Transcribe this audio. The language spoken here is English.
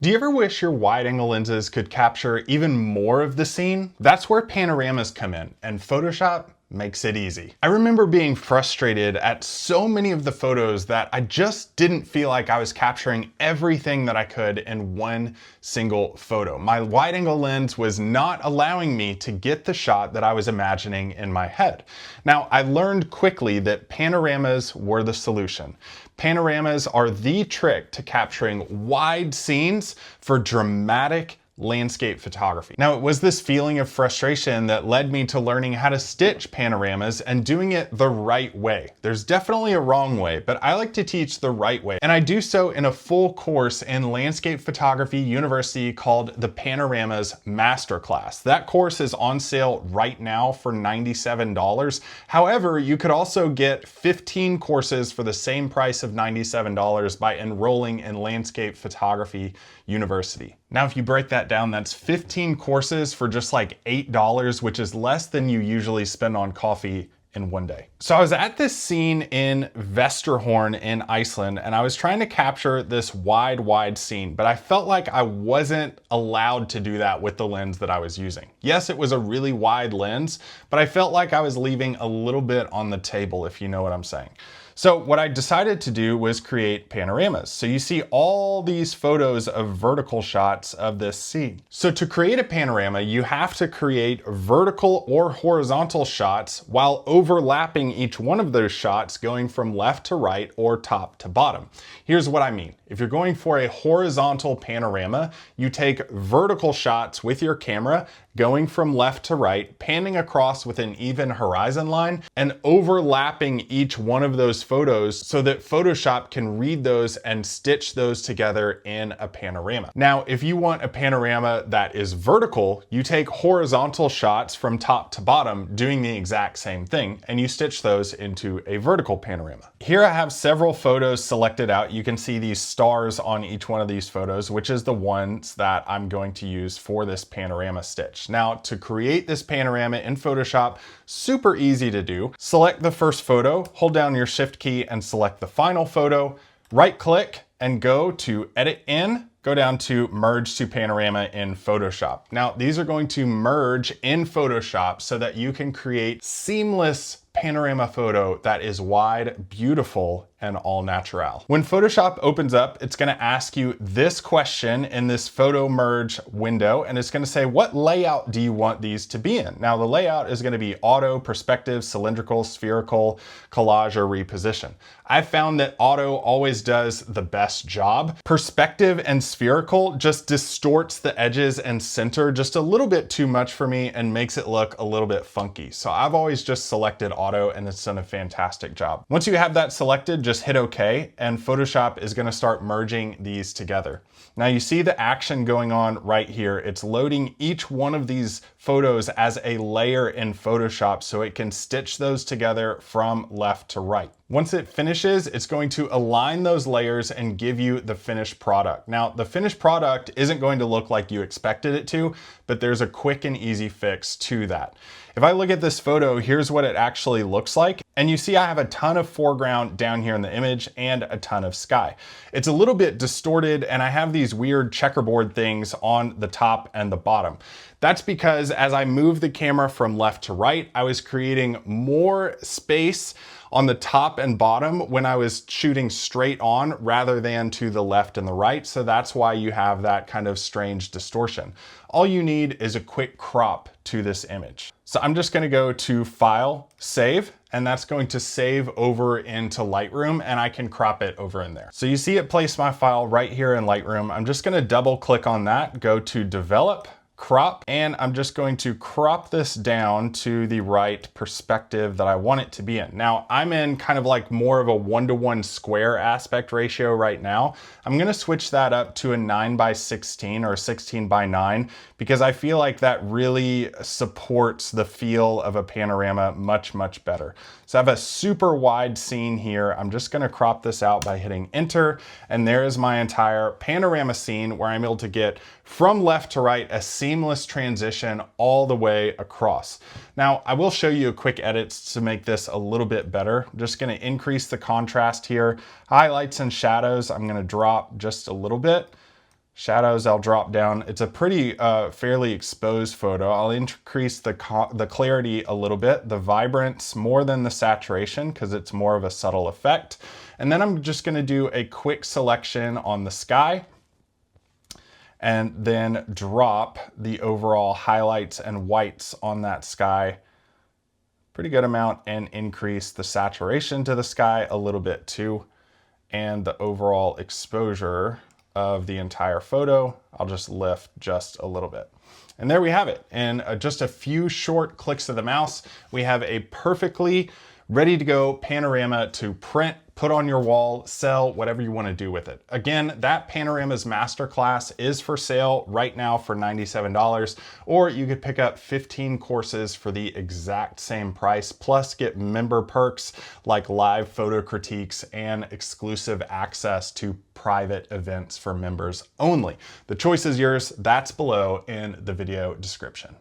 Do you ever wish your wide-angle lenses could capture even more of the scene? That's where panoramas come in, and Photoshop makes it easy. I remember being frustrated at so many of the photos that I just didn't feel like I was capturing everything that I could in one single photo. My wide-angle lens was not allowing me to get the shot that I was imagining in my head. Now, I learned quickly that panoramas were the solution. Panoramas are the trick to capturing wide scenes for dramatic landscape photography. Now, it was this feeling of frustration that led me to learning how to stitch panoramas and doing it the right way. There's definitely a wrong way, but I like to teach the right way. And I do so in a full course in Landscape Photography University called the Panoramas Masterclass. That course is on sale right now for $97. However, you could also get 15 courses for the same price of $97 by enrolling in Landscape Photography University. Now, if you break that down, that's 15 courses for just like $8, which is less than you usually spend on coffee in one day. So I was at this scene in Vesterhorn in Iceland, and I was trying to capture this wide scene, but I felt like I wasn't allowed to do that with the lens that I was using. Yes, it was a really wide lens, but I felt like I was leaving a little bit on the table, if you know what I'm saying. So what I decided to do was create panoramas. So you see all these photos of vertical shots of this scene. So to create a panorama, you have to create vertical or horizontal shots while overlapping each one of those shots going from left to right or top to bottom. Here's what I mean. If you're going for a horizontal panorama, you take vertical shots with your camera going from left to right, panning across with an even horizon line, and overlapping each one of those photos so that Photoshop can read those and stitch those together in a panorama. Now, if you want a panorama that is vertical, you take horizontal shots from top to bottom doing the exact same thing, and you stitch those into a vertical panorama. Here I have several photos selected out. You can see these stars on each one of these photos, which is the ones that I'm going to use for this panorama stitch. Now, to create this panorama in Photoshop, super easy to do. Select the first photo, hold down your Shift key and select the final photo, right click and go to Edit In, go down to Merge to Panorama in Photoshop. Now, these are going to merge in Photoshop so that you can create seamless panorama photo that is wide, beautiful, and all natural. When Photoshop opens up, it's gonna ask you this question in this photo merge window, and it's gonna say, what layout do you want these to be in? Now, the layout is gonna be auto, perspective, cylindrical, spherical, collage, or reposition. I found that auto always does the best job. Perspective and spherical just distorts the edges and center just a little bit too much for me and makes it look a little bit funky. So I've always just selected auto, and it's done a fantastic job. Once you have that selected, just hit OK, and Photoshop is going to start merging these together. Now you see the action going on right here. It's loading each one of these photos as a layer in Photoshop so it can stitch those together from left to right. Once it finishes, it's going to align those layers and give you the finished product. Now, the finished product isn't going to look like you expected it to, but there's a quick and easy fix to that. If I look at this photo, here's what it actually looks like. And you see I have a ton of foreground down here in the image and a ton of sky. It's a little bit distorted, and I have these weird checkerboard things on the top and the bottom. That's because as I move the camera from left to right, I was creating more space on the top and bottom when I was shooting straight on rather than to the left and the right. So that's why you have that kind of strange distortion. All you need is a quick crop to this image. So I'm just gonna go to File, Save, and that's going to save over into Lightroom, and I can crop it over in there. So you see it placed my file right here in Lightroom. I'm just gonna double click on that, go to Develop, Crop, and I'm just going to crop this down to the right perspective that I want it to be in. Now, I'm in kind of like more of a 1:1 square aspect ratio right now. I'm gonna switch that up to a 9:16 or 16:9 because I feel like that really supports the feel of a panorama much, much better. So I have a super wide scene here. I'm just gonna crop this out by hitting Enter, and there is my entire panorama scene where I'm able to get from left to right a seamless transition all the way across. Now, I will show you a quick edit to make this a little bit better. I'm just gonna increase the contrast here. Highlights and shadows, I'm gonna drop just a little bit. Shadows I'll drop down. It's a pretty fairly exposed photo. I'll increase the clarity a little bit, the vibrance more than the saturation because it's more of a subtle effect. And then I'm just gonna do a quick selection on the sky and then drop the overall highlights and whites on that sky pretty good amount and increase the saturation to the sky a little bit too. And the overall exposure of the entire photo, I'll just lift just a little bit. And there we have it. In just a few short clicks of the mouse, we have a perfectly ready to go panorama to print, put on your wall, sell, whatever you want to do with it. Again, that Panoramas Masterclass is for sale right now for $97, or you could pick up 15 courses for the exact same price, plus get member perks like live photo critiques and exclusive access to private events for members only. The choice is yours. That's below in the video description.